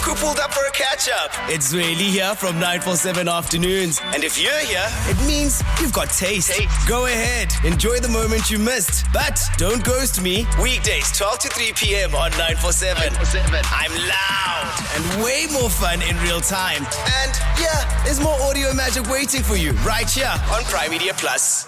Look who pulled up for a catch-up. It's really here from 947 Afternoons. And if you're here, it means you've got taste. Go ahead, enjoy the moment you missed. But don't ghost me. Weekdays, 12 to 3 p.m. on 947. I'm loud and way more fun in real time. And yeah, there's more audio magic waiting for you right here on Prime Media Plus.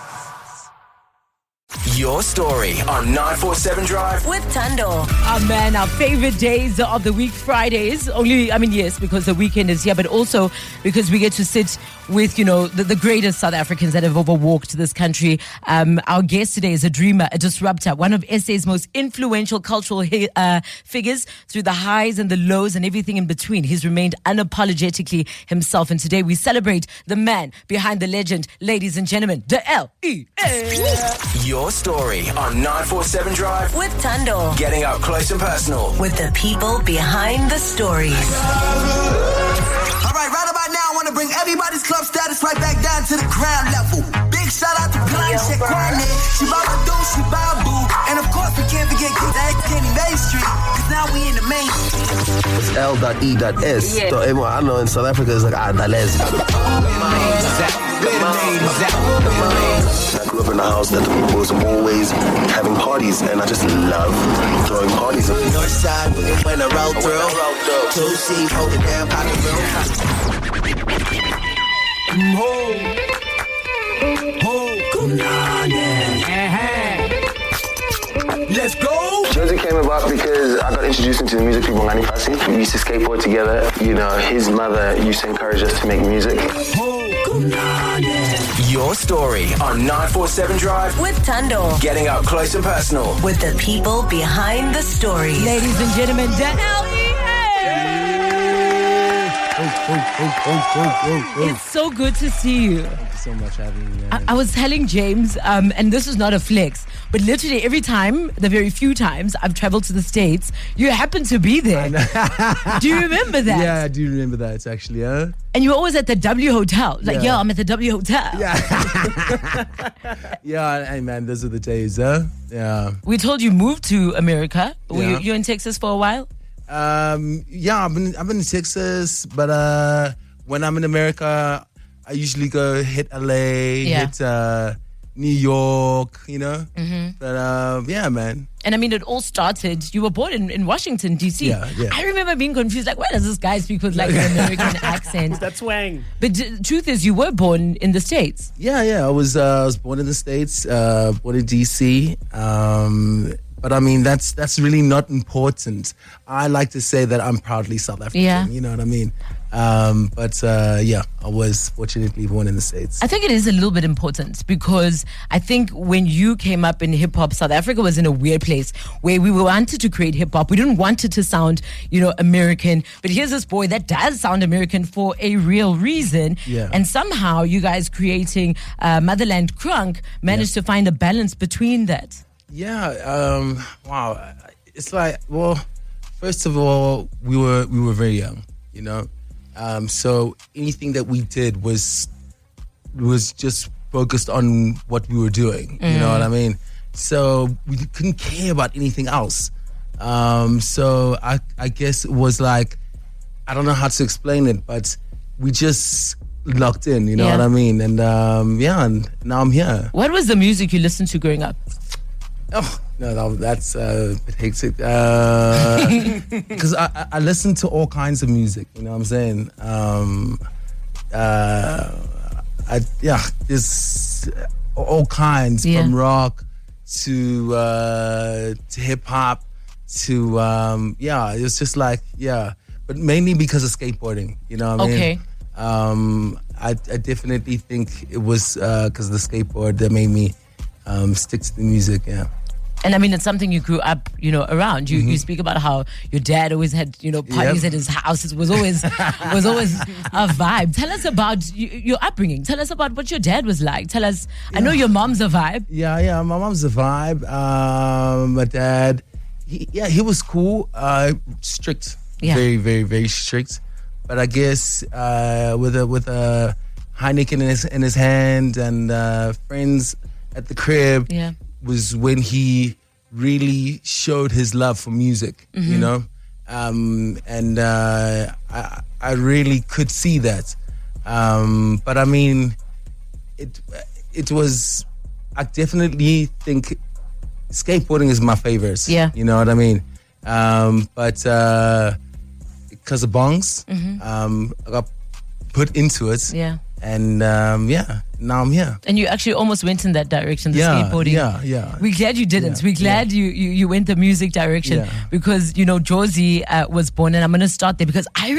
Your story on 947 Drive with Tando. Oh man, our favorite days of the week, Fridays. Yes, because the weekend is here, but also because we get to sit with, the greatest South Africans that have overwalked this country. Our guest today is a dreamer, a disruptor, one of SA's most influential cultural figures through the highs and the lows and everything in between. He's remained unapologetically himself. And today we celebrate the man behind the legend, ladies and gentlemen, the L.E.A. Your story on 947 Drive with Tando. Getting up close and personal with the people behind the stories. All right, right about now, I want to bring everybody's club status right back down to the ground level. Big shout out to Blind Check Kwane, Shibaba Do, Shibabu. And of course, we can't forget Kenny Main Street, because now we in the main. It's L.E.S. Yeah. So everyone I know in South Africa is like Adales. I grew up in a house that was always having parties, and I just love throwing parties. Northside, when I roll through, 2C, hold it down, pocket room. Let's go! Jersey came about because I got introduced into the music people in Nganifasi. We used to skateboard together. His mother used to encourage us to make music. Your story on 947 Drive with Tando. Getting up close and personal with the people behind the stories. Ladies and gentlemen, the L.E.A. It's so good to see you. Thank you so much for having me. I was telling James, and this is not a flex, but literally every time, the very few times I've traveled to the States, you happen to be there. Do you remember that? Yeah, I do remember that. It's actually, And you were always at the W Hotel. Like, Yeah. I'm at the W Hotel. Yeah. Yeah, hey man, those are the days, huh? Yeah. We told you moved to America. Were Yeah. you in Texas for a while? Yeah, I've been in Texas, but when I'm in America, I usually go hit LA, hit New York, But yeah, man. And I mean, it all started, you were born in Washington, D.C. Yeah. I remember being confused, like, why does this guy speak with like an American accent? That's twang. But truth is, you were born in the States. Yeah. I was born in the States, born in DC. But I mean, that's really not important. I like to say that I'm proudly South African. Yeah. You know what I mean? But I was fortunately born in the States. I think it is a little bit important because I think when you came up in hip hop, South Africa was in a weird place where we wanted to create hip hop. We didn't want it to sound, American. But here's this boy that does sound American for a real reason. Yeah. And somehow you guys creating Motherland Crunk managed to find a balance between that. Yeah. Wow. It's like, well, first of all, we were very young, so anything that we did was just focused on what we were doing. You know what I mean? So we couldn't care about anything else. So I guess it was like, I don't know how to explain it, but we just locked in. You know what I mean? And and now I'm here. What was the music you listened to growing up? Oh, no, that's a bit hectic. Because I listen to all kinds of music, you know what I'm saying? There's all kinds, from rock to hip hop to, it was just like, but mainly because of skateboarding, you know what I mean? Okay. I definitely think it was because of the skateboard that made me stick to the music, yeah. And I mean, it's something you grew up, around. You speak about how your dad always had, parties at his house. It was always a vibe. Tell us about your upbringing. Tell us about what your dad was like. Tell us. I know your mom's a vibe. Yeah. My mom's a vibe. My dad, he was cool. Strict. Yeah. Very, very, very strict. But I guess with a Heineken in his hand and friends at the crib. Yeah. Was when he really showed his love for music, and I really could see that. But I mean, it was. I definitely think skateboarding is my favorite. Yeah. You know what I mean? But because of bongs, I got put into it. Yeah. And now I'm here. And you actually almost went in that direction, the skateboarding. Yeah. We're glad you didn't. We're glad you went the music direction because, you know, Josie was born, and I'm going to start there because I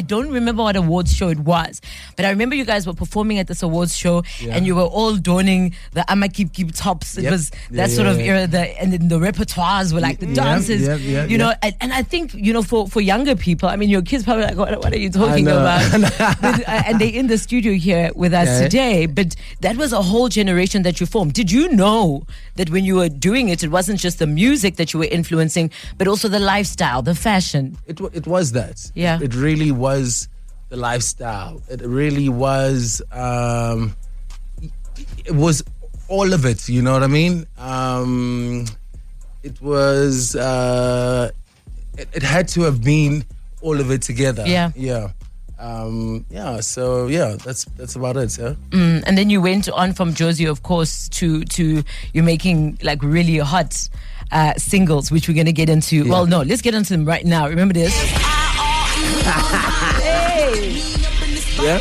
don't remember what awards show it was, but I remember you guys were performing at this awards show and you were all donning the I'ma keep tops. It was that sort of era, and then the repertoires were like the dances, you know, and I think, you know, for younger people, I mean, your kids probably like, what are you talking about? But, and they're in the studio here with us today, but that was a whole generation that you formed. Did you know that when you were doing it, it wasn't just the music that you were influencing, but also the lifestyle, the fashion? It was that. Yeah. It really was the lifestyle. It really was. It was all of it. You know what I mean? It was. It had to have been all of it together. Yeah. So that's about it. Yeah. And then you went on from Josie, of course, to you making like really hot singles, which we're going to get into. Yeah. Well, no, let's get into them right now. Remember this? Hey! Yeah.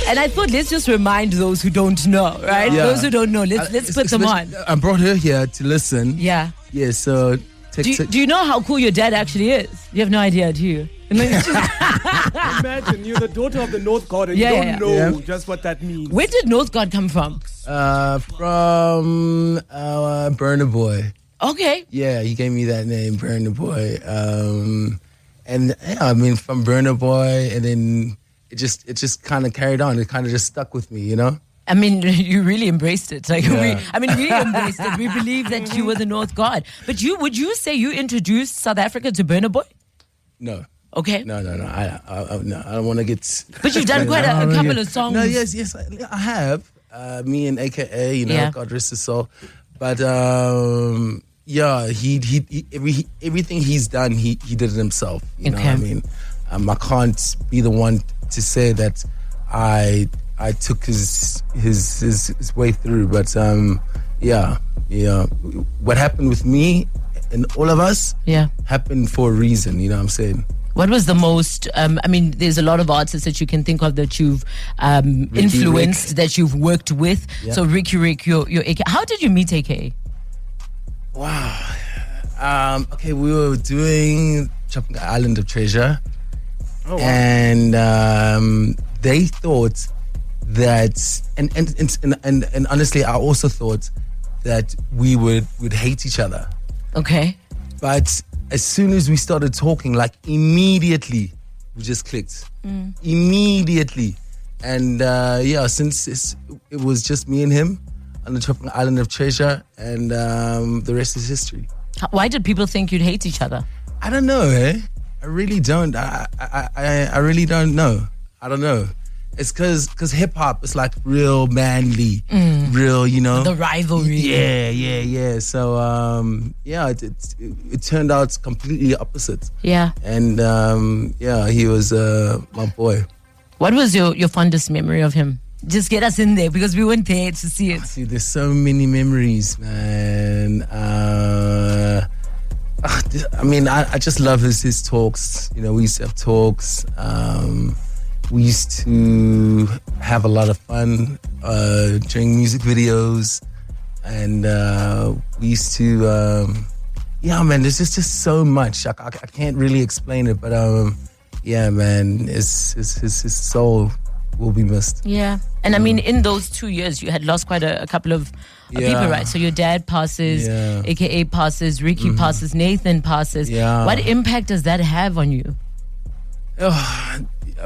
And I thought, let's just remind those who don't know, right? Yeah. Those who don't know, let's put them on. I brought her here to listen. Yeah. Yeah. So. Do you know how cool your dad actually is? You have no idea, do you? Imagine you're the daughter of the North God and you don't know just what that means. Where did North God come from? From Burner Boy. Okay. Yeah, he gave me that name, Burner Boy. And yeah, I mean, from Burner Boy, and then it just kind of carried on. It kind of just stuck with me, you know. I mean, you really embraced it. Like we embraced it. We believe that you were the North God. But would you say you introduced South Africa to Burna Boy? No. Okay. No. I don't want to get. But you've done quite a couple of songs. No, yes, I have. Me and AKA, you know, God rest his soul. But he everything he's done, he did it himself. You know what I mean? I can't be the one to say that I took his way through, but what happened with me and all of us happened for a reason. You know what I'm saying? What was the most? I mean, there's a lot of artists that you can think of that you've influenced, Rick. that you've worked with. Yeah. So Ricky Rick, your AK. How did you meet AK? Wow. Okay, we were doing Joburg Island of Treasure, and they thought that, and honestly, I also thought that we would hate each other. Okay. But as soon as we started talking, like immediately, we just clicked. Immediately. And since it was just me and him on the Joburg Island of Treasure, and the rest is history. Why did people think you'd hate each other? I don't know, I really don't. I really don't know. I don't know. It's because hip hop is like real manly, real, you know. The rivalry. Yeah. So it turned out completely opposite. Yeah. And he was my boy. What was your fondest memory of him? Just get us in there because we weren't there to see it. See, there's so many memories, man. I mean, I just love his talks. You know, we used to have talks. We used to have a lot of fun during music videos, and we used to, man. There's just so much. I can't really explain it, but man, his soul will be missed. Yeah, and I mean, in those 2 years, you had lost quite a couple of people, right? So your dad passes, AKA passes, Ricky passes, Nathan passes. Yeah. What impact does that have on you?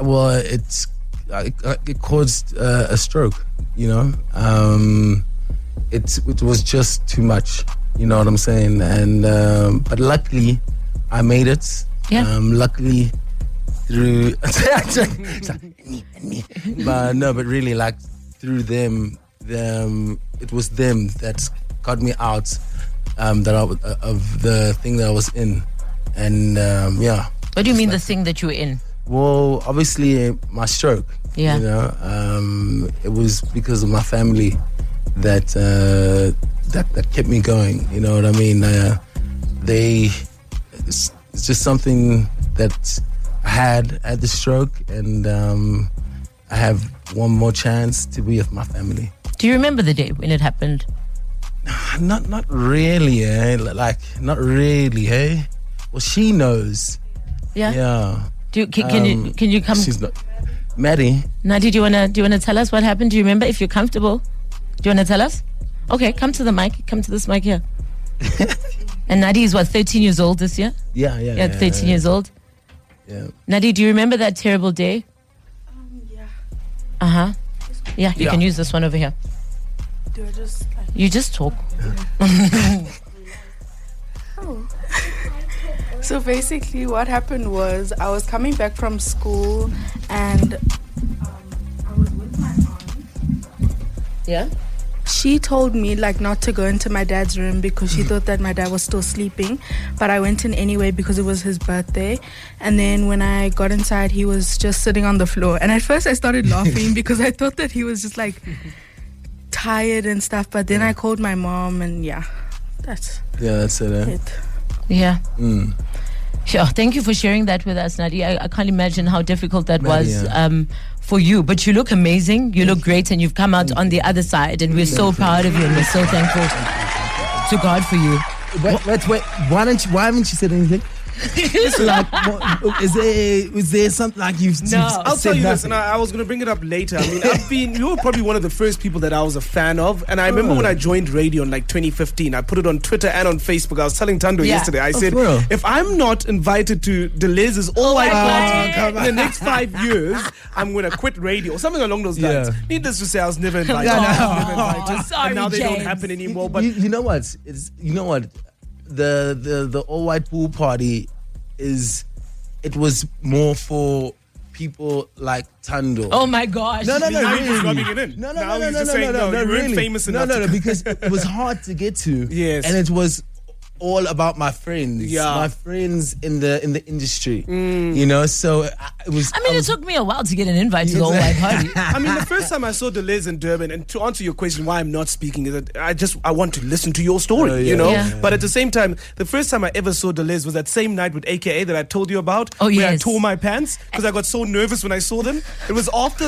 Well, it caused a stroke, you know. It was just too much, you know what I'm saying? And but luckily, I made it. Yeah. Luckily, through but really, like through them, it was them that got me out of the thing that I was in. And What do you mean the thing that you were in? Well, obviously my stroke. Yeah. You know, it was because of my family that kept me going. You know what I mean? It's just something that I had the stroke, and I have one more chance to be with my family. Do you remember the day when it happened? Not really, eh? Like, not really, eh? Well, she knows. Yeah. Yeah. Can you come? She's not. Maddie. Nadi, do you wanna tell us what happened? Do you remember? If you're comfortable, do you wanna tell us? Okay, come to the mic. Come to this mic here. And Nadi is what, 13 years old this year? Yeah, 13 years old. Yeah. Nadi, do you remember that terrible day? Yeah. Yeah, you can use this one over here. Do I just like... You just talk. Oh. So basically what happened was I was coming back from school and I was with my aunt. Yeah? She told me like not to go into my dad's room because she thought that my dad was still sleeping, but I went in anyway because it was his birthday. And then when I got inside, he was just sitting on the floor, and at first I started laughing because I thought that he was just like tired and stuff, but then I called my mom, and that's it, eh? Yeah. Sure. Thank you for sharing that with us, Nadia. I can't imagine how difficult that was for you. But you look amazing. You look great, and you've come out on the other side. And we're so proud of you, and we're so thankful to God for you. Wait. Why haven't you said anything? Like, is there something like you've I'll said tell you this, nothing? and I was going to bring it up later. I mean, you were probably one of the first people that I was a fan of, and I remember when I joined radio in like 2015, I put it on Twitter and on Facebook. I was telling Tando yesterday, I said, if I'm not invited to Deleuze's All White Party in the next 5 years, I'm going to quit radio, or something along those lines. Needless to say, I was never invited. Sorry, and now they don't James. happen anymore. But you know what? The all white pool party it was more for people like Tando. Oh my gosh. No, now he's really. rubbing it in. No, Now he's just saying, you weren't really. famous enough. No, because it was hard to get to. Yes. And it was all about my friends. Yeah. My friends in the industry. You know, so it was. It took me a while to get an invite to the All White Party. I mean, the first time I saw Deleuze in Durban, and to answer your question why I'm not speaking, is that I want to listen to your story, you know? Yeah. But at the same time, the first time I ever saw Deleuze was that same night with AKA that I told you about, Oh, where I yes. tore my pants because I got so nervous when I saw them. It was after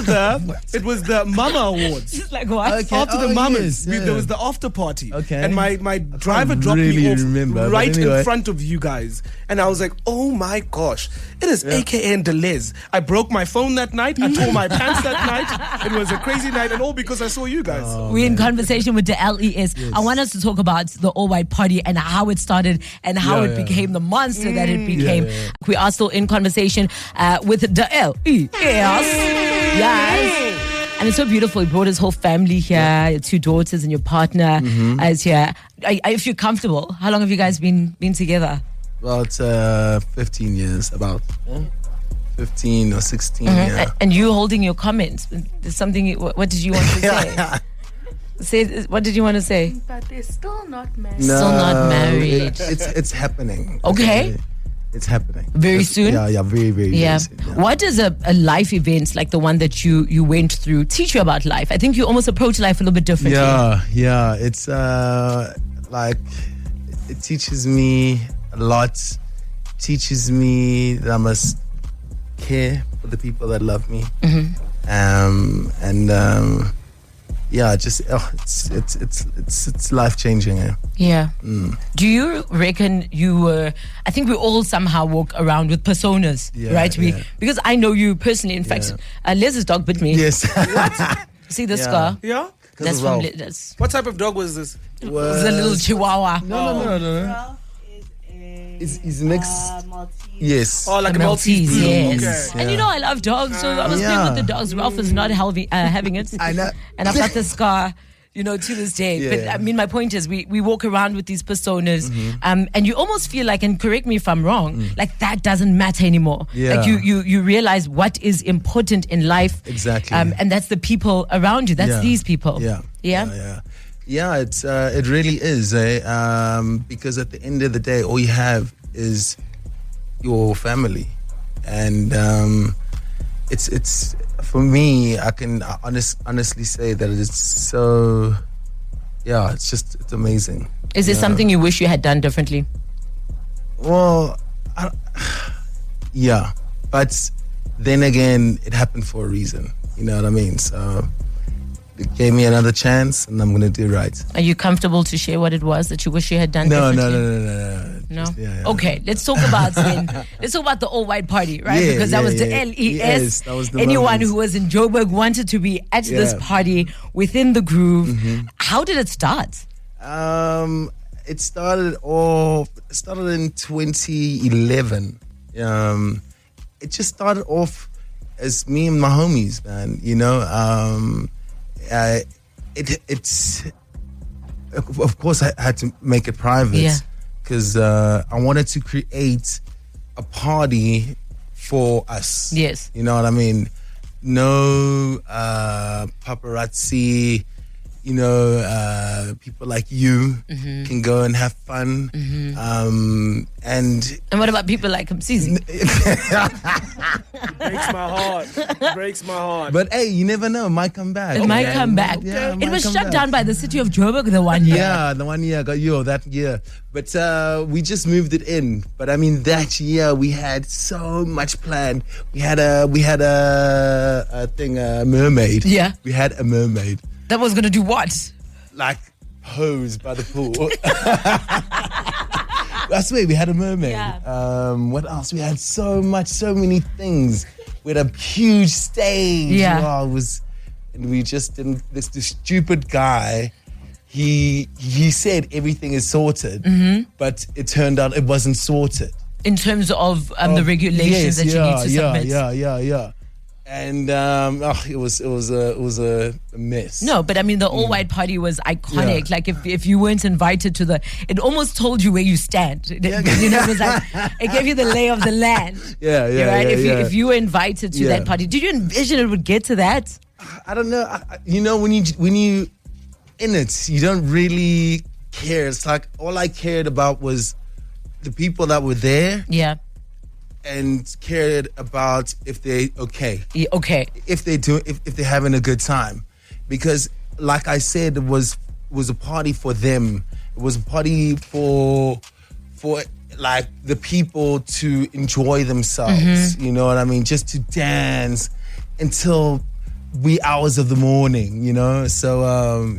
it was the Mama Awards. It's like, what? Okay. After the Oh, Mamas, yes, yeah. there was the after party. Okay. And my driver dropped really me off remember, but right anyway. in front of you guys. And I was like, oh my gosh, it is AKA and Deleuze. I broke my phone that night. I tore my pants that night. It was a crazy night, and all because I saw you guys. We're in conversation with the LES. I want us to talk about the All White Party and how it started and how it became the monster that it became. We are still in conversation with the LES. Yes. And it's so beautiful. He brought his whole family here, your 2 daughters and your partner is here. If you're comfortable, how long have you guys been together? Well, it's 15 years, about 15 or 16. Yeah. And you holding your comments. There's something. What did you want to say? What did you want to say? But they're still not married. No, Still not married. It's happening. Okay. It's happening. Very soon? Yeah, very, very, very soon. Yeah. What does a life event like the one that you went through teach you about life? I think you almost approach life a little bit differently. Yeah. It's like it teaches me a lot. Teaches me that I must care for the people that love me. It's life changing. Yeah. Do you reckon you were? I think we all somehow walk around with personas, right? Because I know you personally. In fact, Les's dog bit me. Yes. See the scar? Yeah? That's from that's What type of dog was this? it was a little Chihuahua. No. Ralph is a It's mixed. Maltese. Yes. Oh, like A a Maltese Maltese, breed. yes. Okay. And you know I love dogs, so I was playing with the dogs. Ralph is not having it. I know. And I've got the scar, to this day. But I mean, my point is, we walk around with these personas, and you almost feel like, and correct me if I'm wrong, like that doesn't matter anymore. Yeah. Like you realize what is important in life. Exactly. And that's the people around you. That's these people. Yeah. Yeah, it really is. Because at the end of the day, all you have is your family, and it's for me. I can honestly say that it's so. Yeah, it's amazing. Is there something you wish you had done differently? Well, yeah, but then again, it happened for a reason. You know what I mean? So it gave me another chance, and I'm going to do right. Are you comfortable to share what it was that you wish you had done differently? No. No? Yeah. Okay, let's talk about let's talk about the all-white party, right? Yeah, because that was the yes, LES. that was the Anyone moment. who was in Joburg wanted to be at this party within the groove. Mm-hmm. How did it start? It started in 2011. It just started off as me and my homies, man. You know, it's of course I had to make it private because I wanted to create a party for us. Yes, you know what I mean. No paparazzi. You know, people like you can go and have fun. And what about people like Msizi? Breaks my heart. But hey, you never know. It might come back. It might come back. Yeah, it was shut down by the city of Joburg the one year. Yeah, the 1 year. That year. But we just moved it in. But I mean, that year we had so much planned. We had a mermaid. Yeah. We had a mermaid. That was going to do what? Like pose by the pool. I swear we had a mermaid. Yeah. What else? We had so many things. We had a huge stage. Yeah. Wow, and we just didn't. This stupid guy. He said everything is sorted, but it turned out it wasn't sorted. In terms of the regulations that you need to submit. Yeah. And it was a mess. No, but I mean the all-white party was iconic. Yeah. Like if you weren't invited to it almost told you where you stand. You know, it was like it gave you the lay of the land. Yeah. Right. If you were invited to that party, did you envision it would get to that? I don't know. You know, when you in it, you don't really care. It's like all I cared about was the people that were there. Yeah. And cared about if they okay. Yeah, okay. If they're having a good time. Because like I said, it was a party for them. It was a party for like the people to enjoy themselves. You know what I mean? Just to dance until wee hours of the morning, you know? So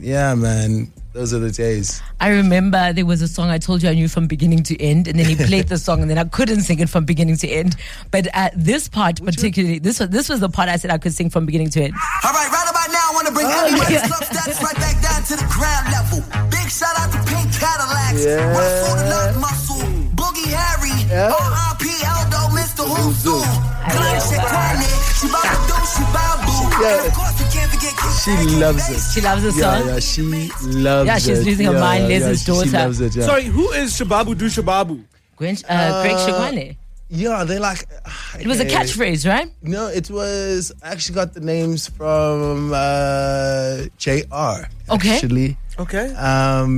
yeah, man. Those are the days. I remember there was a song I told you I knew from beginning to end, and then he played the song, and then I couldn't sing it from beginning to end. But this part particularly, this was the part I said I could sing from beginning to end. All right about now, I want to bring everybody's club status right back down to the ground level. Big shout out to Pink Cadillacs, Russell the Love Muscle, Boogie Harry, R.I.P. Eldo, Mr. Who's Who, Glenn Shekwani, Shibaba Shibabu, and of course we can't forget She loves it. She loves the song. Yeah, she loves it. Yeah, she's losing her mind. Les's daughter. She loves it, yeah. Sorry, who is Shababu Do Shababu? Greg Shigwane. Yeah, they're like... It was a catchphrase, right? No, it was... I actually got the names from JR, actually. Okay.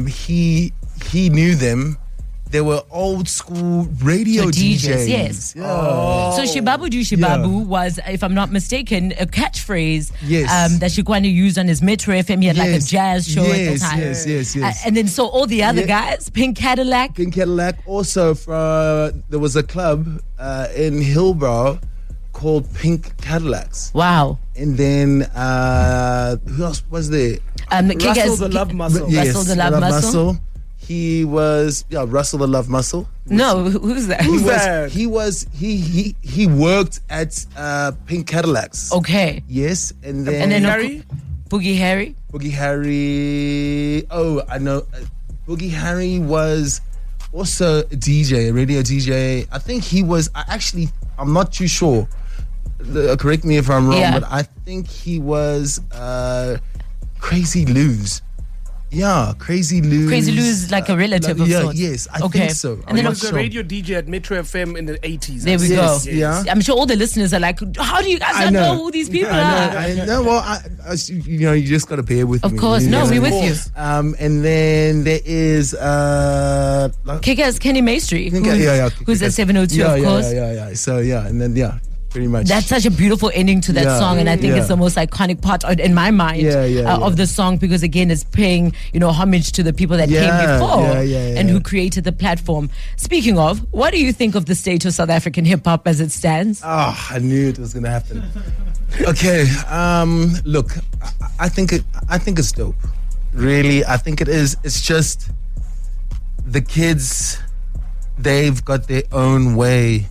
He knew them. They were old school radio DJs. Yes. Yeah. So Shibabu Do Shibabu was, if I'm not mistaken, a catchphrase that Shigwane used on his Metro FM. He had like a jazz show at the time. Yes. And then so all the other guys, Pink Cadillac. Also, there was a club in Hillbrow called Pink Cadillacs. Wow. And then who else was there? Russell the Love Muscle. Yes, Russell the Love Muscle. He was Russell the Love Muscle. No, who's that? He worked at Pink Cadillacs. Okay. Yes, and then Harry? Boogie Harry. Boogie Harry. Oh, I know. Boogie Harry was also a DJ, a radio DJ. I think he was. I'm not too sure. Correct me if I'm wrong, but I think he was Crazy Lou's. Yeah, Crazy Lou's. Crazy Lou's like a relative of sorts. Yes, I think so. And then he was a radio DJ at Metro FM in the 80s. There we go. Yeah. I'm sure all the listeners are like, how do you guys not know who these people are? I know. Well, you just got to bear with me. Of course. No, we're with you. And then there is Kick-Ass Kenny Maestri, who's at 702, of course. Yeah. So, and then, pretty much. That's such a beautiful ending to that song, and I think it's the most iconic part in my mind of the song, because again, it's paying homage to the people that came before and who created the platform. Speaking of, what do you think of the state of South African hip hop as it stands? Oh, I knew it was going to happen. Okay, look, I think it's dope. Really, I think it is. It's just the kids; they've got their own way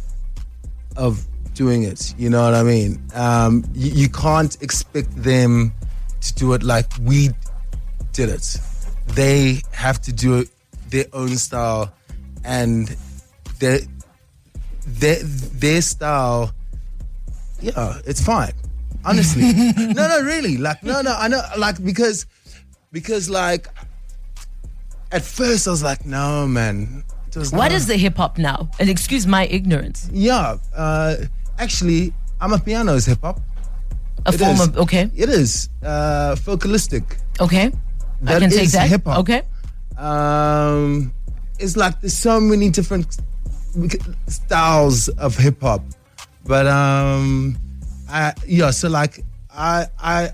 of doing it, you know what I mean? You can't expect them to do it like we did it. They have to do it their own style, and their style. Yeah, it's fine. Honestly, no, really. Like, no, I know. Like because like at first I was like, no, man. What is the hip hop now? And excuse my ignorance. Yeah. Actually, Amapiano's hip hop. Okay. It is folkalistic. Okay, That I can take is that. hip hop. Okay. It's like there's so many different styles of hip hop, but So like I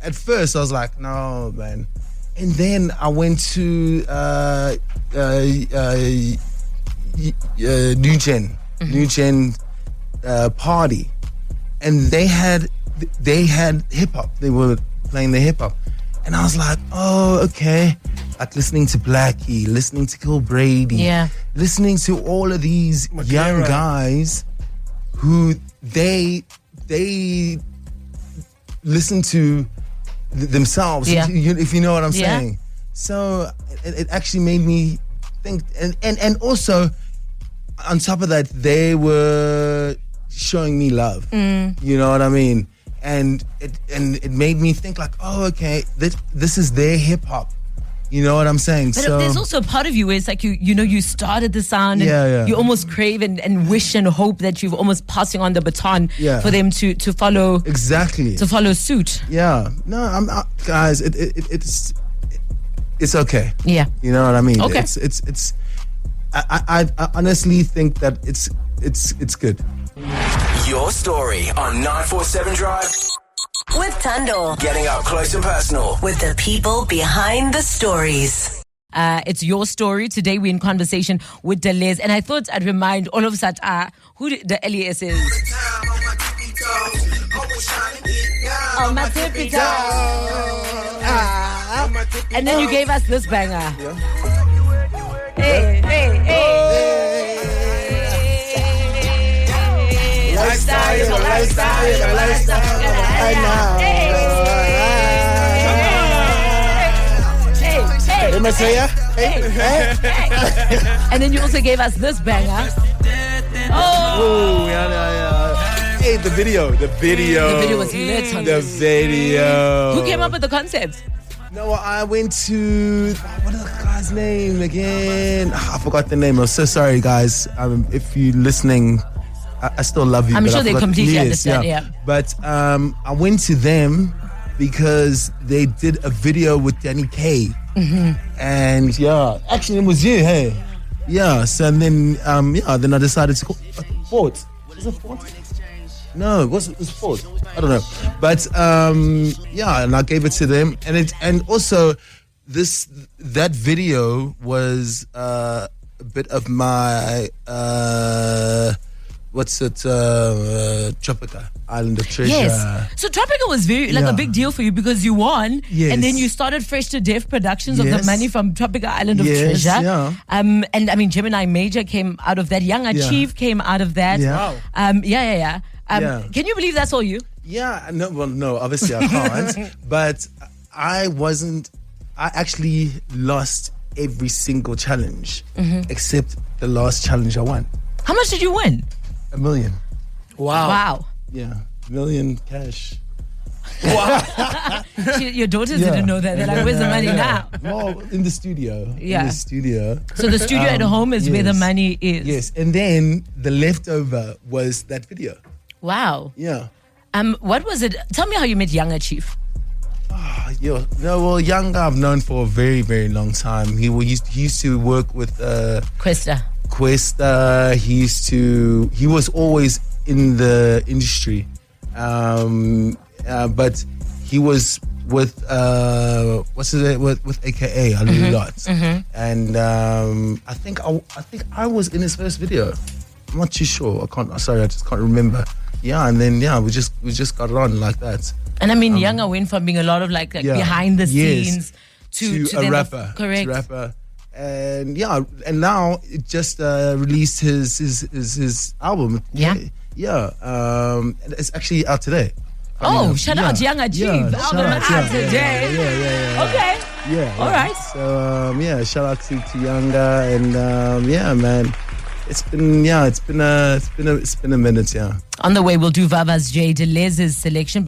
at first I was like, no, man, and then I went to New Gen party, and they had hip hop. They were playing the hip hop, and I was like, oh, okay. Like listening to Blackie, listening to Kill Brady, listening to all of these young guys who they listen to themselves, if you know what I'm saying. So it actually made me think, and also on top of that, they were showing me love. You know what I mean? And it made me think like, oh, okay, this is their hip hop. You know what I'm saying? But so there's also a part of you where it's like you started the sound, and you almost crave and wish and hope that you're almost passing on the baton for them to follow to follow suit. Yeah. No, guys. It's okay. Yeah. You know what I mean? Okay. It's. I honestly think that it's good. Your story on 947 Drive. With Tando. Getting up close and personal. With the people behind the stories. It's your story. Today we're in conversation with Deleuze, and I thought I'd remind all of us who the LES is. On my tippy toes. And then you gave us this banger. Hey. And then you also gave us this banger. Hey, the video was lit on the video. Who came up with the concept? No, I went to what is the guy's name again? I forgot the name. I'm so sorry, guys. If you're listening, I still love you. I'm sure they completely understand. Yeah. But I went to them because they did a video with Danny K. And actually it was you, hey. Yeah. So and then then I decided to call Fort. Was it Fort? No, it was Fort. I don't know. But and I gave it to them, and also that video was a bit of my Tropica, Island of Treasure. Yes. So Tropica was very a big deal for you because you won, and then you started Fresh to Death Productions of the money from Tropica Island of Treasure. Yeah. And I mean Gemini Major came out of that. Young Achieve came out of that. Yeah. Can you believe that's all you? Yeah. No, obviously I can't. But I actually lost every single challenge except the last challenge I won. How much did you win? $1 million. Wow. Yeah, $1 million cash. Your daughters didn't know that. They're like, where's the money now? Well, in the studio. Yeah. In the studio. So the studio at home is where the money is. Yes. And then the leftover was that video. Wow. Yeah. What was it? Tell me how you met Younger Chief. Younger I've known for a very, very long time. He used to work with Questa. He was always in the industry. But he was with with AKA a lot. And I think I was in his first video. I'm not too sure. I just can't remember. Yeah, and then we just got it on like that. And I mean, Younger went from being a lot of like behind the scenes to a rapper. Correct. To rapper. And now it just released his album. Yeah. It's actually out today. Shout out to Younger Chief. Album out today. Yeah. Okay. Yeah. All right. So shout out to Younger and man. It's been a minute, yeah. On the way, we'll do Vava's J Delez's selection.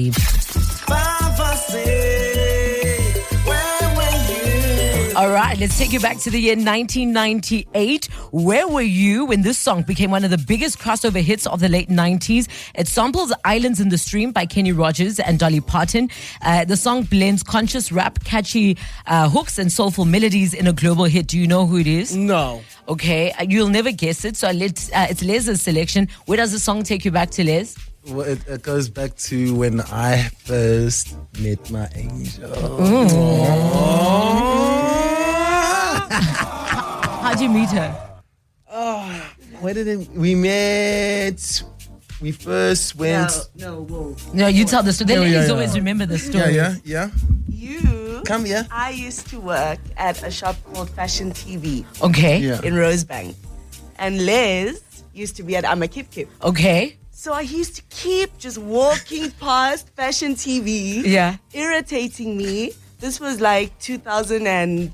All right, let's take you back to the year 1998. Where were you when this song became one of the biggest crossover hits of the late 90s? It samples Islands in the Stream by Kenny Rogers and Dolly Parton. The song blends conscious rap, catchy hooks, and soulful melodies in a global hit. Do you know who it is? No. Okay, you'll never guess it. So it's Les's selection. Where does the song take you back to, Les? Well, it goes back to when I first met my angel. How'd you meet her? Where did we met? We first went. No, you tell the story. The ladies always remember the story. Yeah. Come here. I used to work at a shop called Fashion TV. Okay. Yeah. In Rosebank. And Les used to be at I'm a Kip Kip. Okay. So I used to keep just walking past Fashion TV. Yeah. Irritating me. This was like 2008.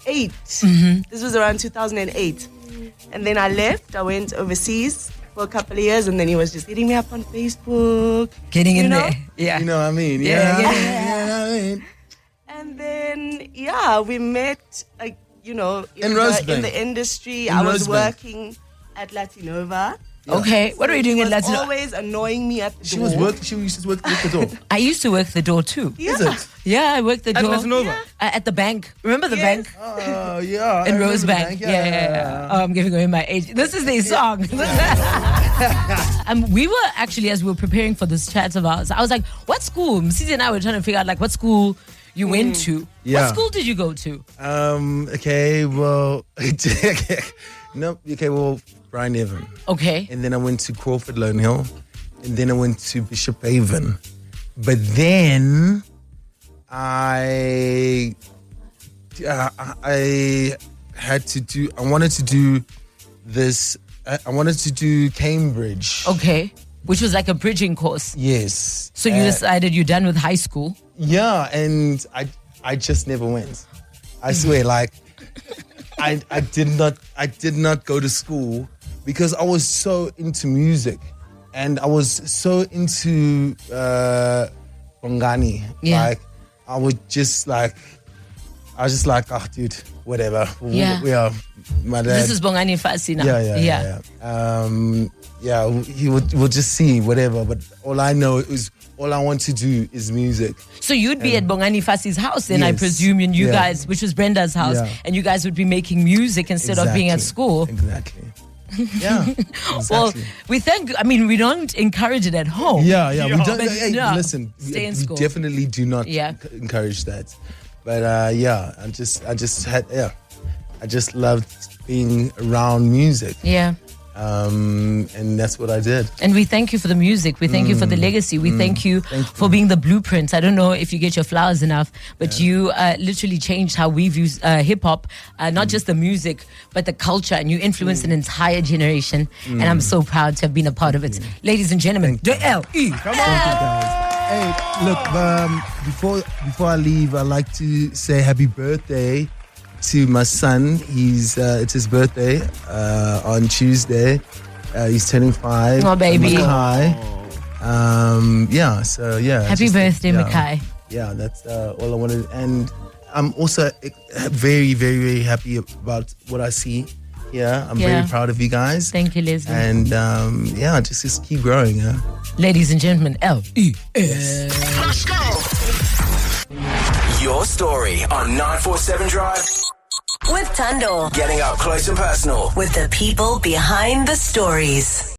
This was around 2008. And then I left. I went overseas for a couple of years, and then he was just hitting me up on Facebook. Getting in there. Yeah. You know what I mean? Yeah. And then, we met, in Rosebank. in the industry. In I was Rosebank. working at Latinova. Okay. What are you doing in He was Latin? always annoying me at the She door. used to work at the door. I used to work the door too. Is it? Yeah, I worked the At door. Latinova? At the bank. Remember the bank? Oh, yeah. In I remember the Rosebank. bank. Yeah. Oh, I'm giving away my age. This is their song. We were actually, as we were preparing for this chat of ours, I was like, what school? Msisi and I were trying to figure out like what school you went to. Yeah. What school did you go to? Okay, well, Brian Evan. Okay. And then I went to Crawford Lone Hill. And then I went to Bishop Haven. But then I wanted to do Cambridge. Okay. Which was like a bridging course. Yes. So you decided you're done with high school? Yeah, and I just never went. I swear, like I did not go to school because I was so into music and I was so into Bongani. Yeah. Like I was just like, oh dude, whatever. Yeah. My dad. This is Bongani Fasi now. Yeah. We'll just see whatever. But all I want to do is music. So you'd be at Bongani Fasi's house then, I Yes. presume, and you Yeah. guys, which was Brenda's house, Yeah. and you guys would be making music instead of being at school. Exactly. Yeah. Exactly. Well, we don't encourage it at home. Yeah. We don't. But no, listen, stay in we school. definitely do not encourage that. But I just loved being around music. Yeah. And that's what I did. And we thank you for the music. We thank you for the legacy. We thank you for being the blueprint. I don't know if you get your flowers enough, but you literally changed how we view hip hop, not just the music, but the culture. And you influenced an entire generation. And I'm so proud to have been a part of it. Ladies and gentlemen, the L.E. Come on, guys. Hey, look, before I leave, I'd like to say happy birthday to my son. It's his birthday on Tuesday. He's turning 5. Oh, baby. Makai. Happy birthday, Makai. Yeah, that's all I wanted. And I'm also very, very, very happy about what I see. Yeah, I'm very proud of you guys. Thank you, Leslie. And just keep growing. Yeah. Ladies and gentlemen, L-E-S. Let's go. Your story on 947 Drive. With Tando. Getting up close and personal with the people behind the stories.